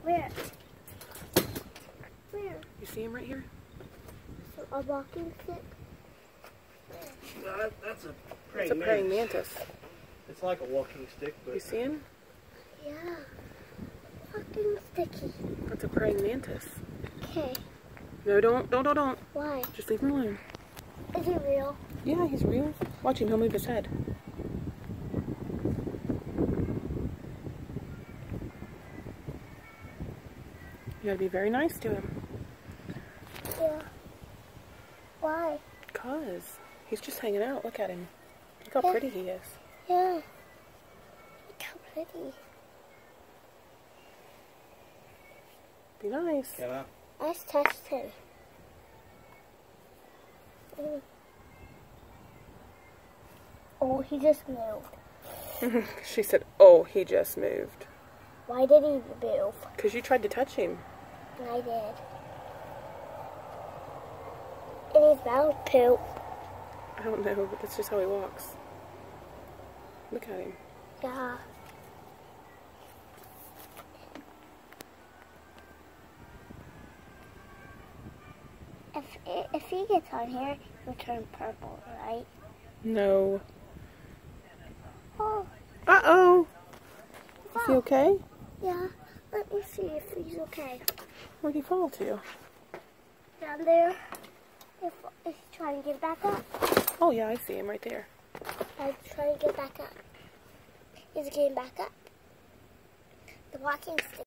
Where? Where? You see him right here? So a walking stick? No, that's a It's a praying mantis. It's like a walking stick, but You see him? Yeah. Fucking sticky. That's a praying mantis. Okay. No, don't. Why? Just leave him alone. Is he real? Yeah, he's real. Watch him, he'll move his head. You gotta be very nice to him. Yeah. Why? 'Cause he's just hanging out. Look at him. Look how pretty he is. Yeah. Look how pretty. Be nice. can I? I just touched him. Oh, he just moved. She said, oh, he just moved. Why did he move? Because you tried to touch him. And I did. And he's about to poop. I don't know, but that's just how he walks. Look at him. Yeah. If he gets on here, he'll turn purple, right? No. Oh, Uh-oh. Is he okay? yeah. Let me see if he's okay. Where'd he fall to? Down there. If he's trying to get back up. Oh, yeah, I see him right there. I'm trying to get back up. He's getting back up. The walking stick.